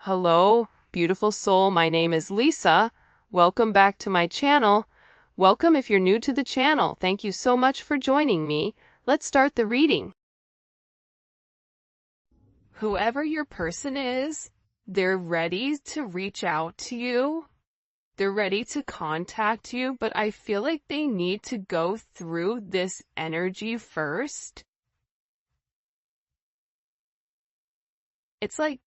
Hello, beautiful soul. My name is Lisa. Welcome back to my channel. Welcome if you're new to the channel. Thank you so much for joining me. Let's start the reading. Whoever your person is, they're ready to reach out to you. They're ready to contact you, but I feel like they need to go through this energy first. It's like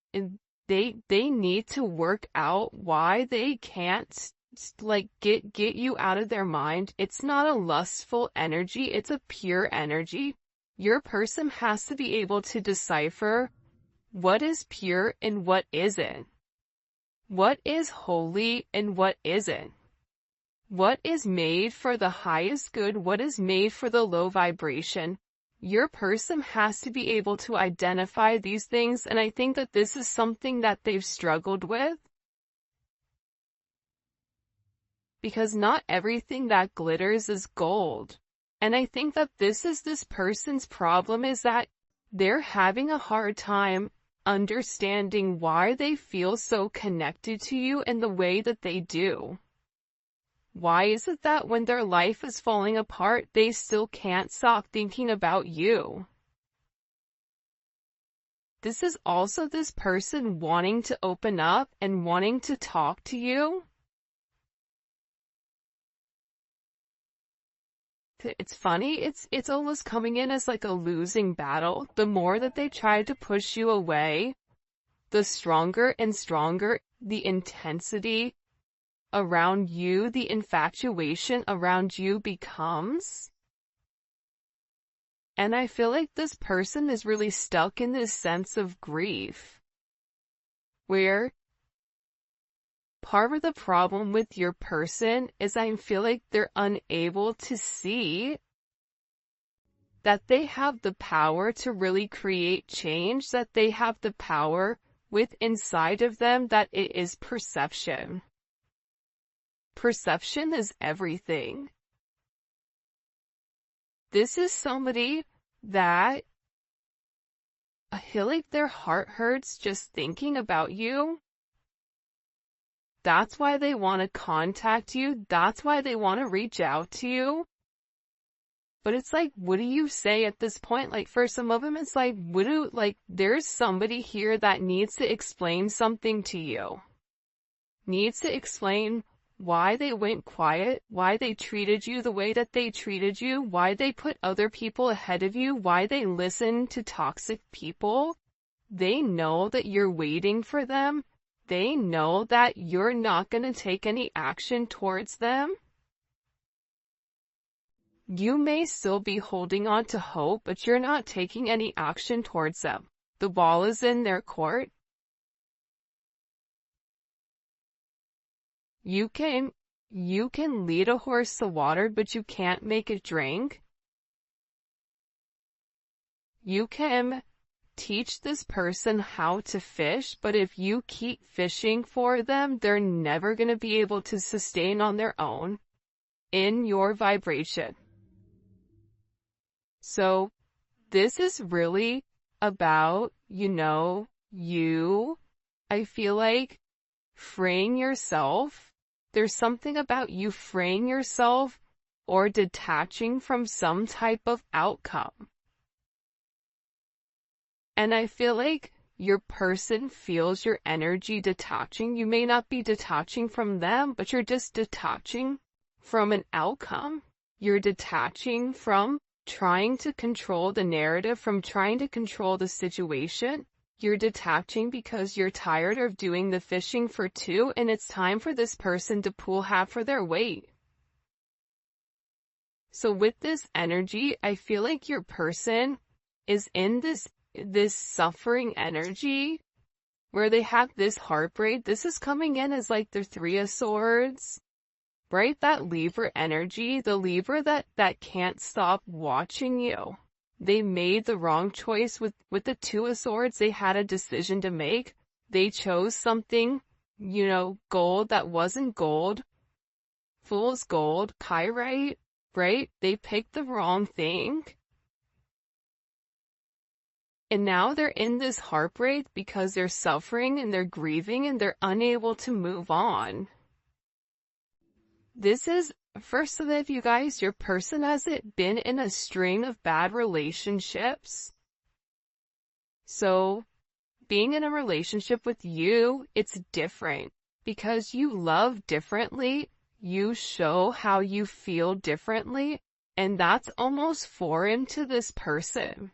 they need to work out why they can't like get you out of their mind. It's not a lustful energy, it's a pure energy. Your person has to be able to decipher what is pure and what isn't. What is holy and what isn't. What is made for the highest good, what is made for the low vibration. Your person has to be able to identify these things, and I think that this is something that they've struggled with. Because not everything that glitters is gold. And I think that this is this person's problem, is that they're having a hard time understanding why they feel so connected to you in the way that they do. Why is it that when their life is falling apart, they still can't stop thinking about you? This is also this person wanting to open up and wanting to talk to you. It's funny, it's almost coming in as like a losing battle. The more that they try to push you away, the stronger and stronger the intensity around you, the infatuation around you becomes. And I feel like this person is really stuck in this sense of grief, where part of the problem with your person is I feel like they're unable to see that they have the power to really create change, that they have the power with inside of them, that it is perception. Perception is everything. This is somebody that I feel like their heart hurts just thinking about you. That's why they want to contact you. That's why they want to reach out to you. But it's like, what do you say at this point? Like, for some of them, it's like, there's somebody here that needs to explain something to you. Needs to explain why they went quiet, why they treated you the way that they treated you, why they put other people ahead of you, why they listen to toxic people. They know that you're waiting for them. They know that you're not going to take any action towards them. You may still be holding on to hope, but you're not taking any action towards them. The ball is in their court. You can lead a horse to water, but you can't make it drink. You can teach this person how to fish, but if you keep fishing for them, they're never going to be able to sustain on their own in your vibration. So this is really about, I feel like freeing yourself. There's something about you freeing yourself or detaching from some type of outcome. And I feel like your person feels your energy detaching. You may not be detaching from them, but you're just detaching from an outcome. You're detaching from trying to control the narrative, from trying to control the situation. You're detaching because you're tired of doing the fishing for two, and it's time for this person to pull half for their weight. So with this energy, I feel like your person is in this suffering energy where they have this heartbreak. This is coming in as like the Three of Swords, right? That Libra energy, the Libra that can't stop watching you. They made the wrong choice with the Two of Swords. They had a decision to make. They chose something, gold that wasn't gold. Fool's gold, pyrite, right? They picked the wrong thing. And now they're in this heartbreak because they're suffering and they're grieving and they're unable to move on. This is, for some of you guys, your person hasn't been in a string of bad relationships. So, being in a relationship with you, it's different. Because you love differently, you show how you feel differently, and that's almost foreign to this person.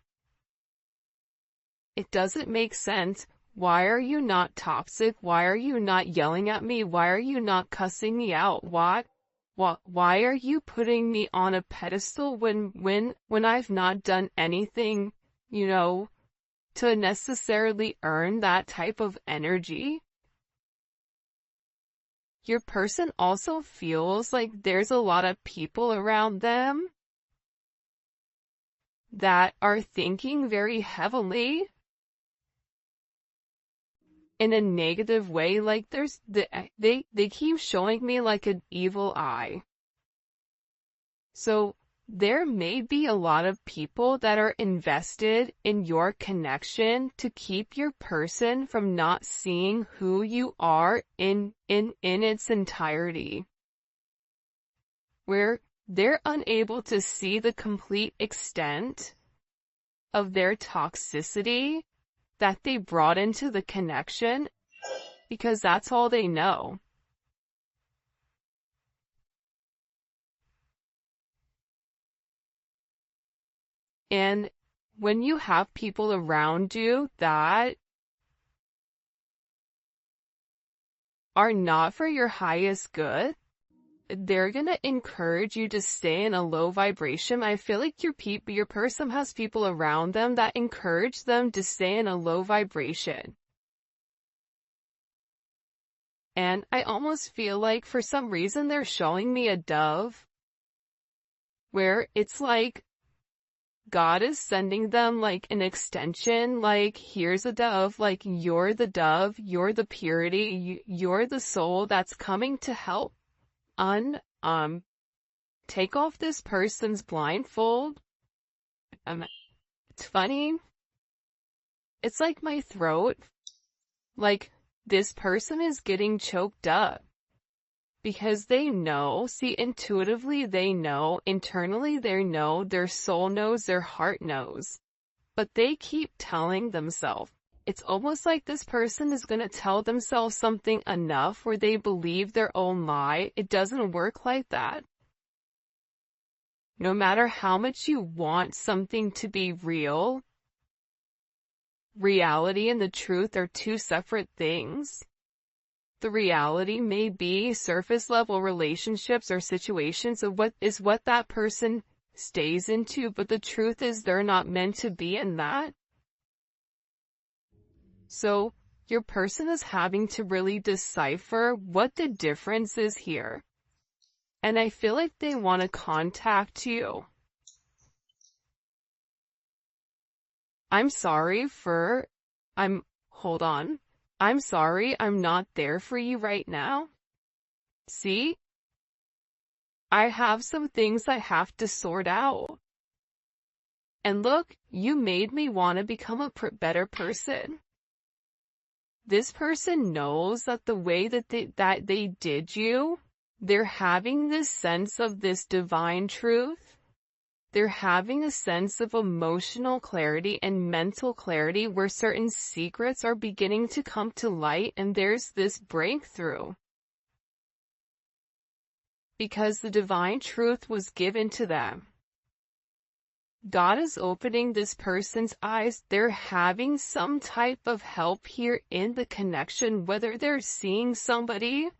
It doesn't make sense. Why are you not toxic? Why are you not yelling at me? Why are you not cussing me out? Why are you putting me on a pedestal when I've not done anything, to necessarily earn that type of energy? Your person also feels like there's a lot of people around them that are thinking very heavily in a negative way. Like they keep showing me like an evil eye. So there may be a lot of people that are invested in your connection to keep your person from not seeing who you are in its entirety. Where they're unable to see the complete extent of their toxicity that they brought into the connection, because that's all they know. And when you have people around you that are not for your highest good, they're gonna encourage you to stay in a low vibration. I feel like your person has people around them that encourage them to stay in a low vibration. And I almost feel like for some reason they're showing me a dove, where it's like God is sending them like an extension, like here's a dove, like you're the dove, you're the purity, you're the soul that's coming to help take off this person's blindfold. It's funny. It's like my throat, like this person is getting choked up. Because they know, see, intuitively they know, internally they know, their soul knows, their heart knows. But they keep telling themselves. It's almost like this person is going to tell themselves something enough where they believe their own lie. It doesn't work like that. No matter how much you want something to be real, reality and the truth are two separate things. The reality may be surface level relationships or situations of what that person stays into, but the truth is they're not meant to be in that. So your person is having to really decipher what the difference is here. And I feel like they want to contact you. Hold on. I'm sorry, I'm not there for you right now. See? I have some things I have to sort out. And look, you made me want to become a better person. This person knows that the way that they did you, they're having this sense of this divine truth. They're having a sense of emotional clarity and mental clarity where certain secrets are beginning to come to light, and there's this breakthrough. Because the divine truth was given to them. God is opening this person's eyes. They're having some type of help here in the connection, whether they're seeing somebody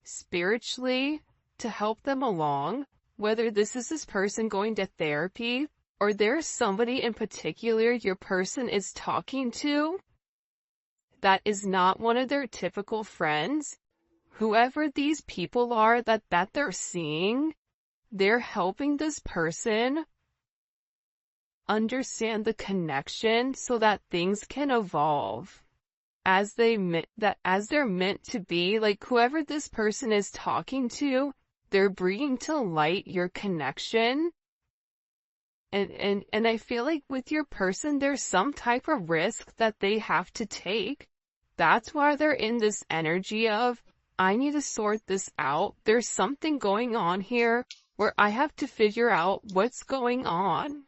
spiritually to help them along, whether this person going to therapy, or there's somebody in particular your person is talking to that is not one of their typical friends. Whoever these people are that they're seeing, they're helping this person understand the connection so that things can evolve as they're meant to be. Like whoever this person is talking to, they're bringing to light your connection And I feel like with your person, there's some type of risk that they have to take. That's why they're in this energy of, I need to sort this out. There's something going on here where I have to figure out what's going on.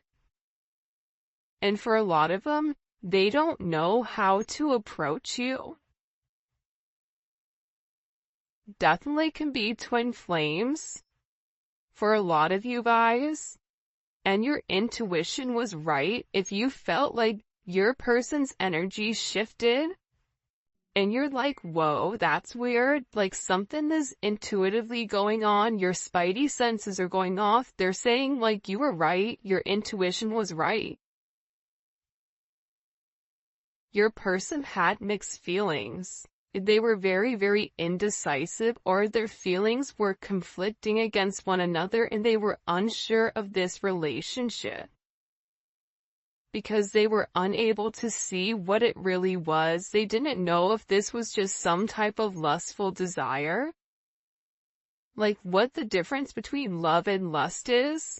And for a lot of them, they don't know how to approach you. Definitely can be twin flames for a lot of you guys. And your intuition was right. If you felt like your person's energy shifted and you're like, whoa, that's weird, like something is intuitively going on, your spidey senses are going off, they're saying like you were right, your intuition was right. Your person had mixed feelings. They were very, very indecisive, or their feelings were conflicting against one another and they were unsure of this relationship. Because they were unable to see what it really was. They didn't know if this was just some type of lustful desire. Like what the difference between love and lust is.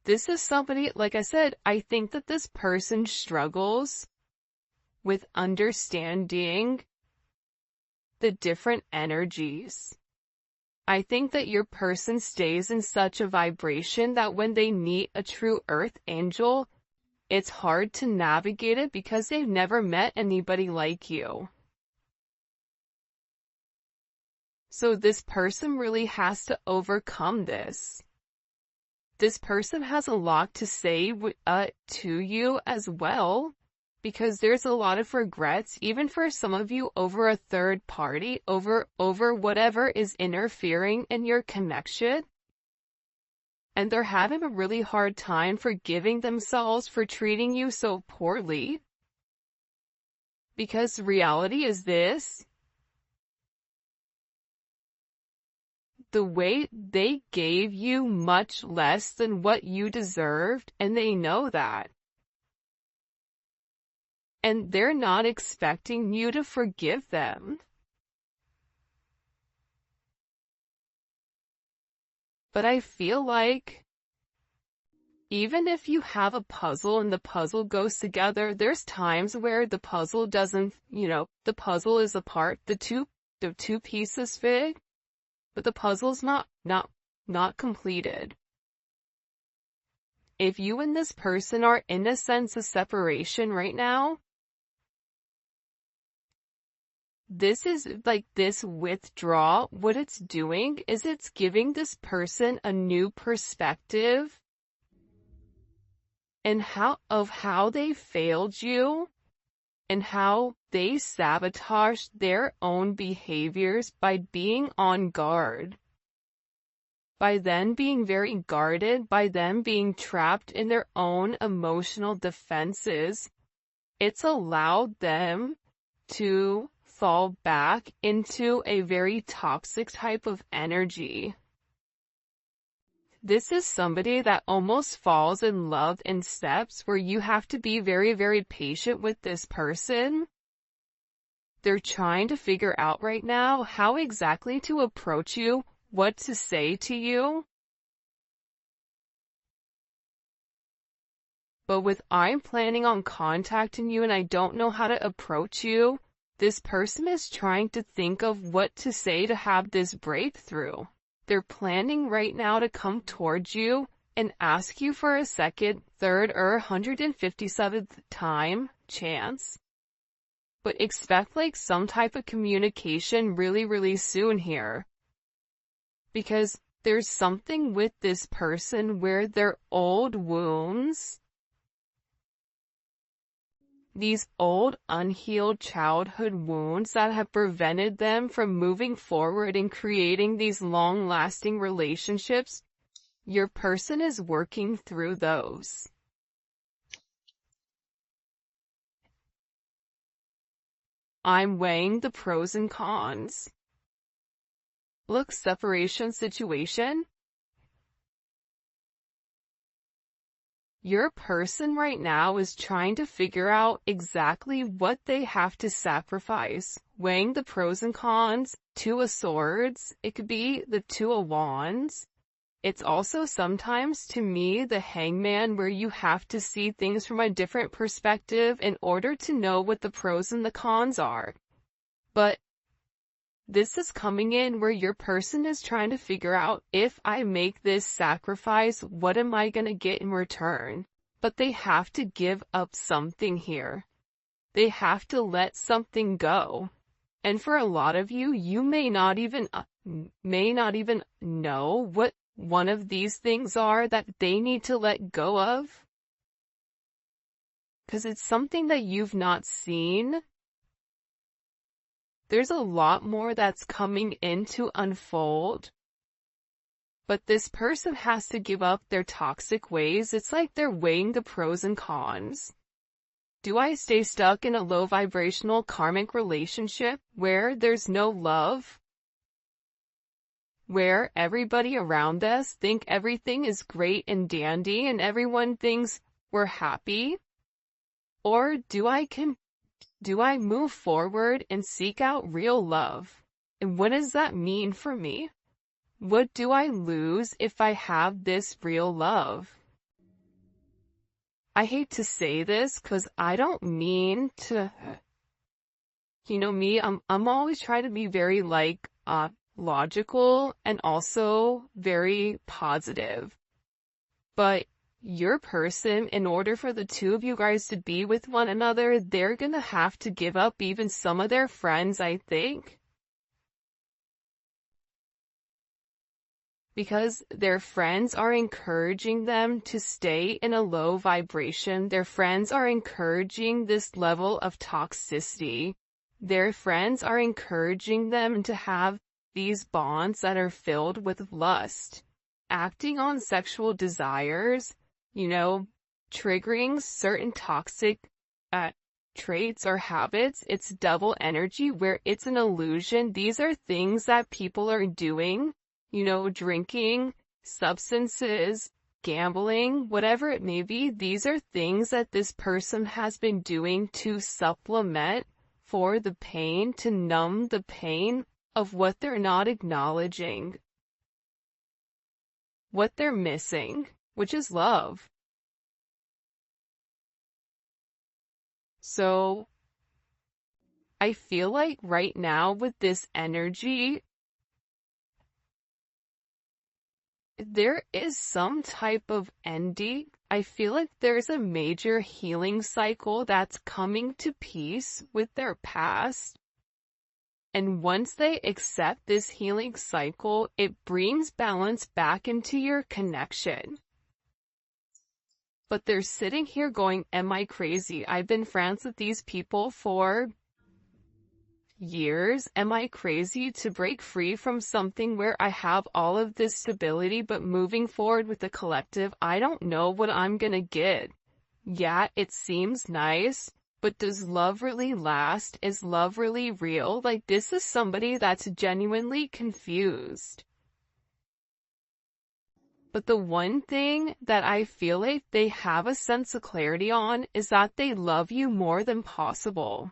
This is somebody, like I said, I think that this person struggles with understanding the different energies. I think that your person stays in such a vibration that when they meet a true earth angel, it's hard to navigate it because they've never met anybody like you. So this person really has to overcome this. This person has a lot to say to you as well. Because there's a lot of regrets, even for some of you, over a third party, over whatever is interfering in your connection. And they're having a really hard time forgiving themselves for treating you so poorly. Because reality is this. The way they gave you much less than what you deserved, and they know that. And they're not expecting you to forgive them. But I feel like even if you have a puzzle and the puzzle goes together, there's times where the puzzle doesn't, the puzzle is apart, the two pieces fit, but the puzzle's not completed. If you and this person are in a sense of separation right now, this is like this withdrawal. What it's doing is it's giving this person a new perspective and how they failed you and how they sabotaged their own behaviors by being on guard. By them being very guarded, by them being trapped in their own emotional defenses, it's allowed them to fall back into a very toxic type of energy. This is somebody that almost falls in love in steps where you have to be very, very patient with this person. They're trying to figure out right now how exactly to approach you, what to say to you. But with I'm planning on contacting you and I don't know how to approach you, this person is trying to think of what to say to have this breakthrough. They're planning right now to come towards you and ask you for a second, third, or 157th time chance. But expect like some type of communication really, really soon here. Because there's something with this person where their old wounds, these old unhealed childhood wounds that have prevented them from moving forward and creating these long-lasting relationships, your person is working through those. I'm weighing the pros and cons. Look, separation situation. Your person right now is trying to figure out exactly what they have to sacrifice. Weighing the pros and cons. Two of Swords. It could be the Two of Wands. It's also sometimes, to me, the hangman, where you have to see things from a different perspective in order to know what the pros and the cons are. But this is coming in where your person is trying to figure out, if I make this sacrifice, what am I going to get in return? But they have to give up something here. They have to let something go. And for a lot of you, you may not even know what one of these things are that they need to let go of. Because it's something that you've not seen. There's a lot more that's coming in to unfold. But this person has to give up their toxic ways. It's like they're weighing the pros and cons. Do I stay stuck in a low vibrational karmic relationship where there's no love? Where everybody around us think everything is great and dandy and everyone thinks we're happy? Or do I move forward and seek out real love? And what does that mean for me? What do I lose if I have this real love? I hate to say this because I don't mean to, me, I'm always trying to be very logical and also very positive. But your person, in order for the two of you guys to be with one another, they're gonna have to give up even some of their friends, I think. Because their friends are encouraging them to stay in a low vibration. Their friends are encouraging this level of toxicity. Their friends are encouraging them to have these bonds that are filled with lust, acting on sexual desires, triggering certain toxic traits or habits. It's double energy where it's an illusion. These are things that people are doing, drinking, substances, gambling, whatever it may be. These are things that this person has been doing to supplement for the pain, to numb the pain of what they're not acknowledging, what they're missing, which is love. So I feel like right now with this energy, there is some type of ending. I feel like there's a major healing cycle that's coming to peace with their past. And once they accept this healing cycle, it brings balance back into your connection. But they're sitting here going, am I crazy? I've been friends with these people for years. Am I crazy to break free from something where I have all of this stability, but moving forward with the collective, I don't know what I'm gonna get. Yeah, it seems nice, but does love really last? Is love really real? Like, this is somebody that's genuinely confused. But the one thing that I feel like they have a sense of clarity on is that they love you more than possible.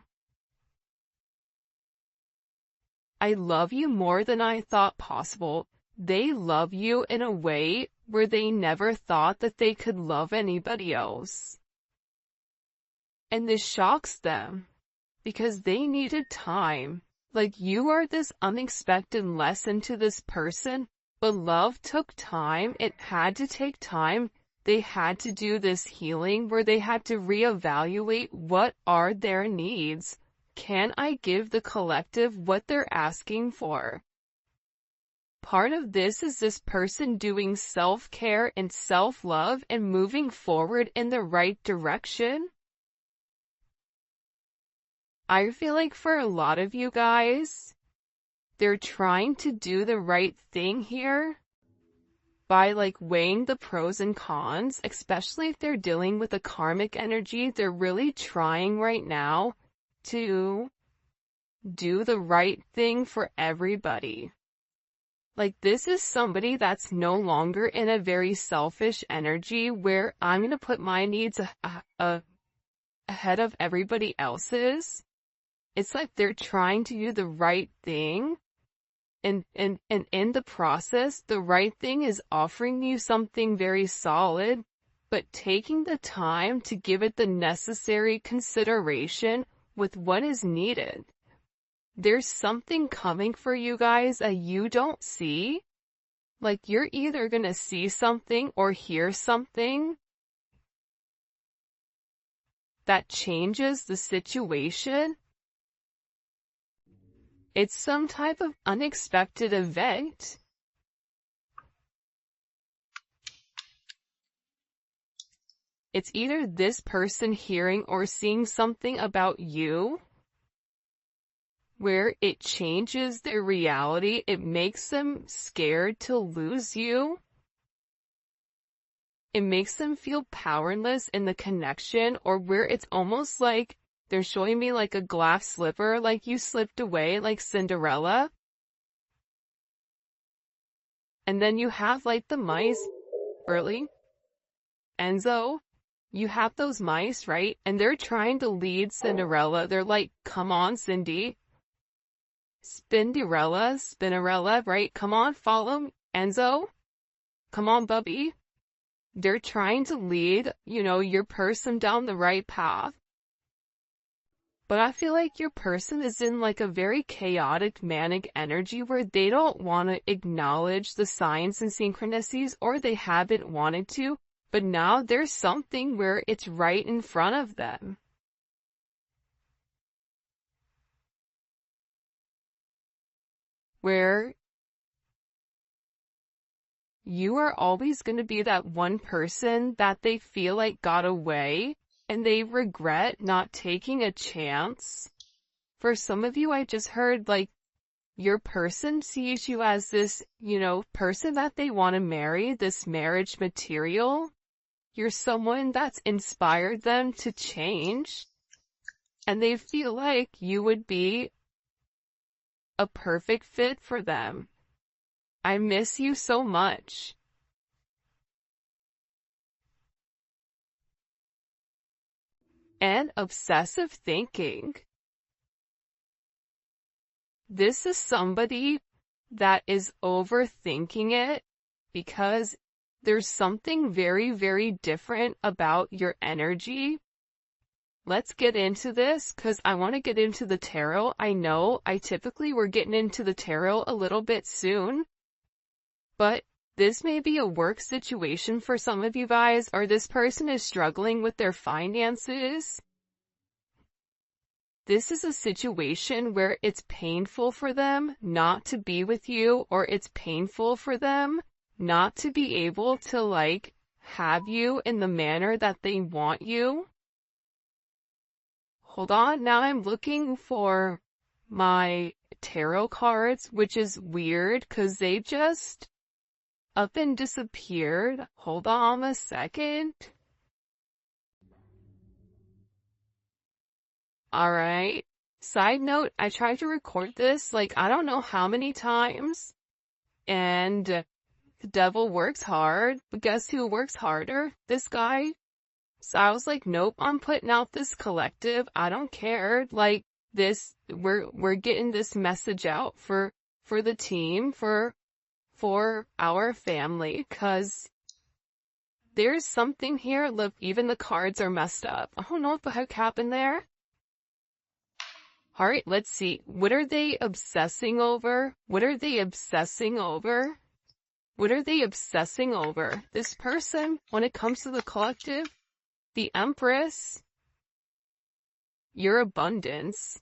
I love you more than I thought possible. They love you in a way where they never thought that they could love anybody else. And this shocks them because they needed time. Like, you are this unexpected lesson to this person, but love took time. It had to take time. They had to do this healing where they had to reevaluate what are their needs. Can I give the collective what they're asking for? Part of this is this person doing self-care and self-love and moving forward in the right direction. I feel like for a lot of you guys, they're trying to do the right thing here by weighing the pros and cons, especially if they're dealing with a karmic energy. They're really trying right now to do the right thing for everybody. This is somebody that's no longer in a very selfish energy where I'm going to put my needs ahead of everybody else's. It's like they're trying to do the right thing And in the process, the right thing is offering you something very solid, but taking the time to give it the necessary consideration with what is needed. There's something coming for you guys that you don't see. Like, you're either gonna see something or hear something that changes the situation. It's some type of unexpected event. It's either this person hearing or seeing something about you where it changes their reality. It makes them scared to lose you. It makes them feel powerless in the connection, or where it's almost like they're showing me like a glass slipper, like you slipped away like Cinderella. And then you have like the mice, Burley, Enzo, you have those mice, right? And they're trying to lead Cinderella. They're like, come on, Cindy. Spinderella, right? Come on, follow Enzo. Come on, Bubby. They're trying to lead, your person down the right path. But I feel like your person is in like a very chaotic, manic energy where they don't want to acknowledge the signs and synchronicities, or they haven't wanted to, but now there's something where it's right in front of them. Where you are always going to be that one person that they feel like got away and they regret not taking a chance. For some of you, I just heard like your person sees you as this, person that they want to marry, this marriage material. You're someone that's inspired them to change, and they feel like you would be a perfect fit for them. I miss you so much. And obsessive thinking. This is somebody that is overthinking it because there's something very, very different about your energy. Let's get into this because I want to get into the tarot. I know we're getting into the tarot a little bit soon, but this may be a work situation for some of you guys, or this person is struggling with their finances. This is a situation where it's painful for them not to be with you, or it's painful for them not to be able to like have you in the manner that they want you. Hold on, now I'm looking for my tarot cards, which is weird because they just up and disappeared. Hold on a second. Alright. Side note, I tried to record this like I don't know how many times, and the devil works hard, but guess who works harder? This guy. So I was like, nope, I'm putting out this collective. I don't care. Like this, we're getting this message out for the team, for our family, cause there's something here. Look, even the cards are messed up. I don't know what the heck happened there. Alright, let's see. What are they obsessing over? What are they obsessing over? What are they obsessing over? This person, when it comes to the collective, the Empress, your abundance,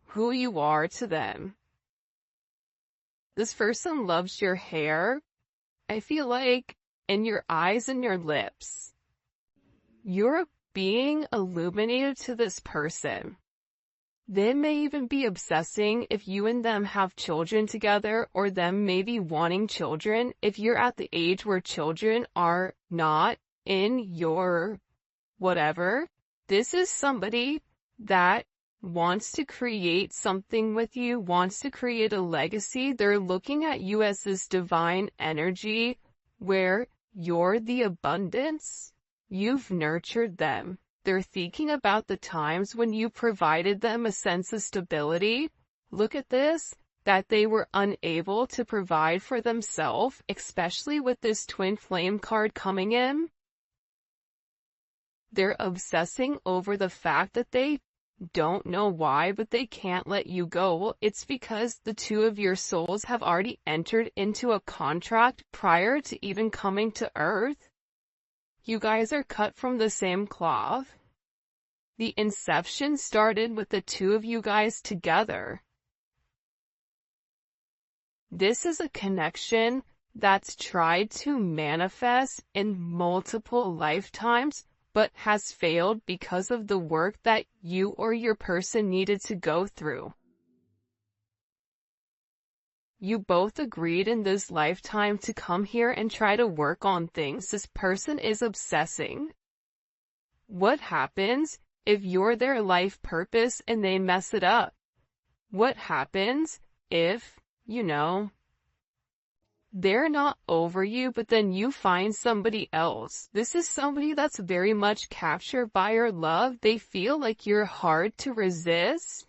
who you are to them. This person loves your hair. I feel like in your eyes and your lips, you're being illuminated to this person. They may even be obsessing if you and them have children together, or them maybe wanting children. If you're at the age where children are not in your whatever, this is somebody that wants to create something with you, wants to create a legacy. They're looking at you as this divine energy where you're the abundance. You've nurtured them. They're thinking about the times when you provided them a sense of stability. Look at this. that they were unable to provide for themselves, especially with this twin flame card coming in. They're obsessing over the fact that they don't know why, but they can't let you go. Well, it's because the two of your souls have already entered into a contract prior to even coming to Earth. You guys are cut from the same cloth. The inception started with the two of you guys together. This is a connection that's tried to manifest in multiple lifetimes, but has failed because of the work that you or your person needed to go through. You both agreed in this lifetime to come here and try to work on things. This person is obsessing. What happens if you're their life purpose and they mess it up? What happens if, they're not over you, but then you find somebody else? This is somebody that's very much captured by your love. They feel like you're hard to resist.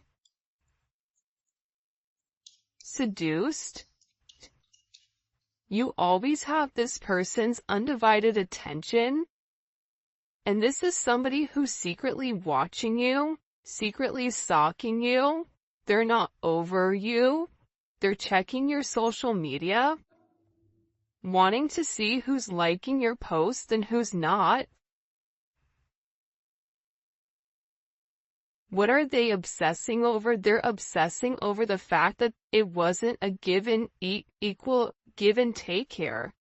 Seduced. You always have this person's undivided attention. And this is somebody who's secretly watching you, secretly stalking you. They're not over you. They're checking your social media, wanting to see who's liking your posts and who's not. What are they obsessing over? They're obsessing over the fact that it wasn't a equal give and take here.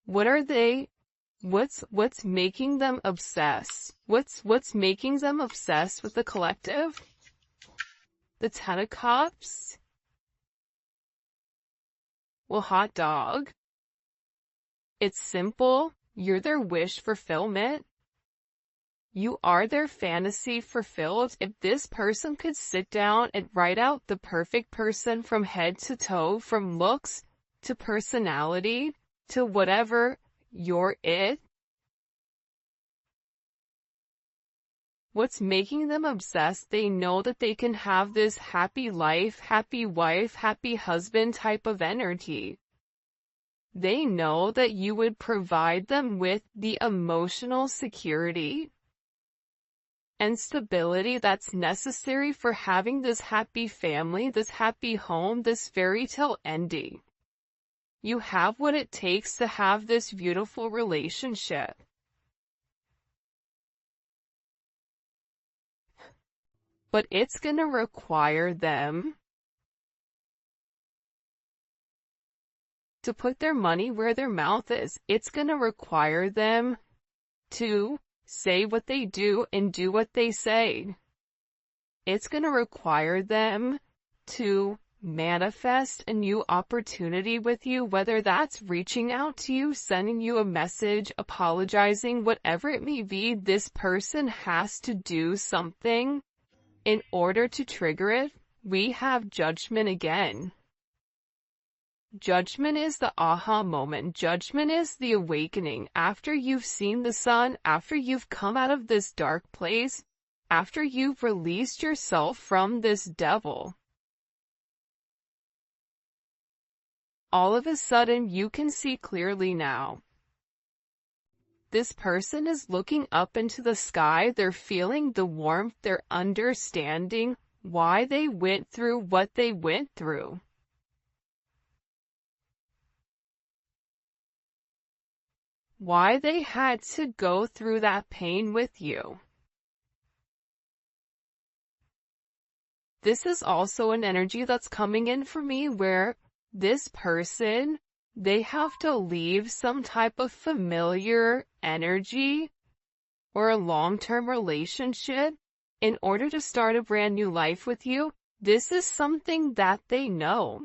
What are they? What's making them obsess? What's making them obsessed with the collective? The Ten of Cups? Well, hot dog. It's simple. You're their wish fulfillment. You are their fantasy fulfilled. If this person could sit down and write out the perfect person from head to toe, from looks to personality to whatever, you're it. What's making them obsessed? They know that they can have this happy life, happy wife, happy husband type of energy. They know that you would provide them with the emotional security and stability that's necessary for having this happy family, this happy home, this fairy tale ending. You have what it takes to have this beautiful relationship. But it's going to require them to put their money where their mouth is. It's going to require them to say what they do and do what they say. It's going to require them to manifest a new opportunity with you, whether that's reaching out to you, sending you a message, apologizing, whatever it may be. This person has to do something in order to trigger it. We have judgment again. Judgment is the aha moment. Judgment is the awakening. After you've seen the sun, after you've come out of this dark place, after you've released yourself from this devil, all of a sudden you can see clearly now. This person is looking up into the sky. They're feeling the warmth. They're understanding why they went through what they went through. Why they had to go through that pain with you. This is also an energy that's coming in for me where this person, they have to leave some type of familiar energy or a long-term relationship in order to start a brand new life with you. This is something that they know.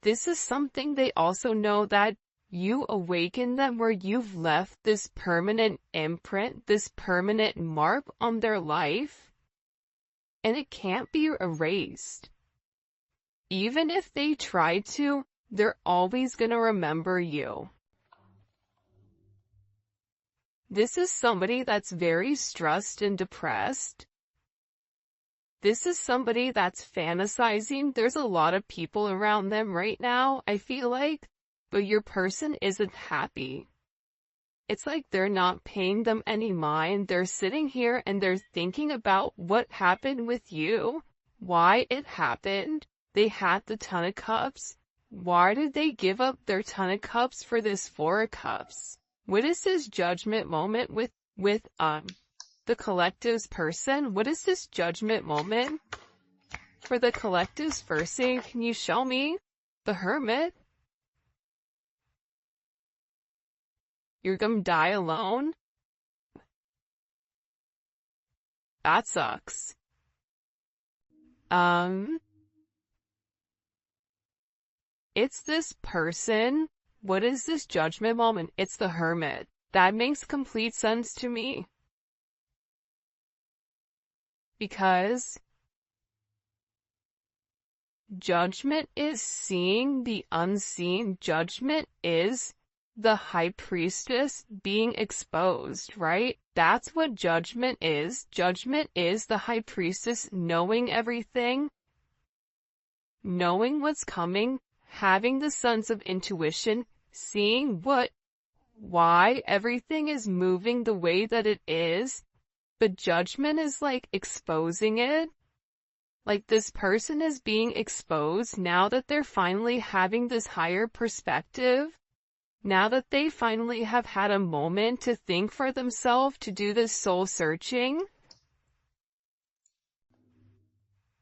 This is something they also know, that you awaken them where you've left this permanent imprint, this permanent mark on their life, and it can't be erased. Even if they try to, they're always gonna remember you. This is somebody that's very stressed and depressed. This is somebody that's fantasizing. There's a lot of people around them right now, I feel like, but your person isn't happy. It's like they're not paying them any mind. They're sitting here and they're thinking about what happened with you, why it happened. They had the Ton of Cups. Why did they give up their Ton of Cups for this Four of Cups? What is this judgment moment with the collective's person? What is this judgment moment for the collective's person? Can you show me the Hermit? You're gonna die alone? That sucks. It's this person. What is this judgment moment? It's the Hermit. That makes complete sense to me. Because judgment is seeing the unseen. Judgment is the High Priestess being exposed, right? That's what judgment is. Judgment is the High Priestess knowing everything, knowing what's coming, having the sense of intuition, seeing why everything is moving the way that it is. But judgment is like exposing it. Like this person is being exposed now that they're finally having this higher perspective. Now that they finally have had a moment to think for themselves, to do this soul searching,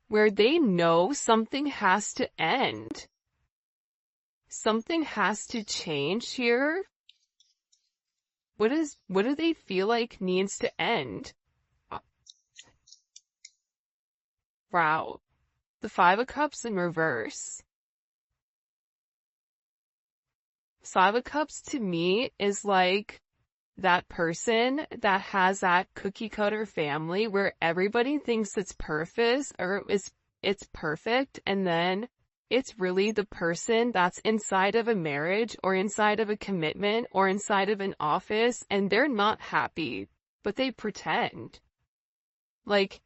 where they know something has to end. Something has to change here. What do they feel like needs to end? Wow. The Five of Cups in reverse. Five of Cups to me is like that person that has that cookie cutter family where everybody thinks it's perfect or it's perfect, and then it's really the person that's inside of a marriage or inside of a commitment or inside of an office and they're not happy, but they pretend. Like,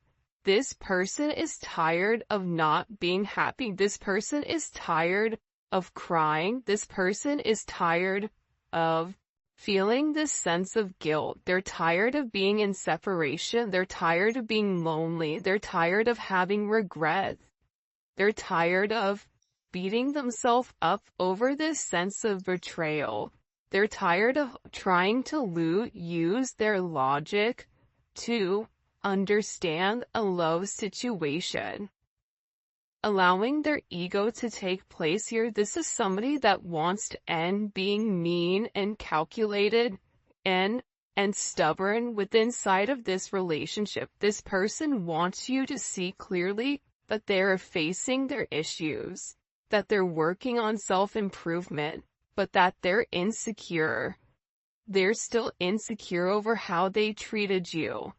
this person is tired of not being happy. This person is tired of crying. This person is tired of feeling this sense of guilt. They're tired of being in separation. They're tired of being lonely. They're tired of having regret. They're tired of beating themselves up over this sense of betrayal. They're tired of trying to use their logic to understand a low situation. Allowing their ego to take place here. This is somebody that wants to end being mean and calculated and stubborn within inside of this relationship. This person wants you to see clearly that they're facing their issues, that they're working on self-improvement, but that they're insecure. They're still insecure over how they treated you.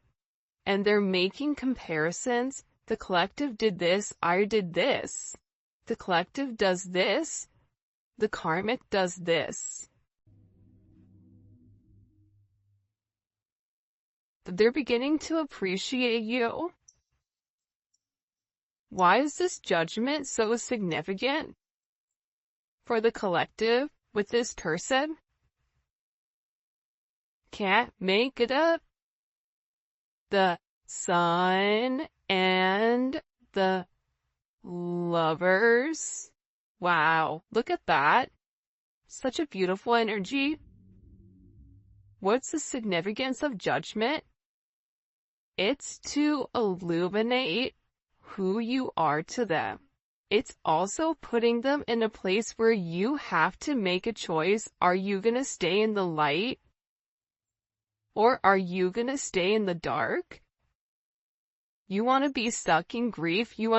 And they're making comparisons. The collective did this, I did this. The collective does this, the karmic does this. They're beginning to appreciate you. Why is this judgment so significant for the collective with this person? Can't make it up. The Sun and the Lovers. Wow, look at that. Such a beautiful energy. What's the significance of judgment? It's to illuminate who you are to them. It's also putting them in a place where you have to make a choice. Are you going to stay in the light? Or are you going to stay in the dark? You want to be stuck in grief? You want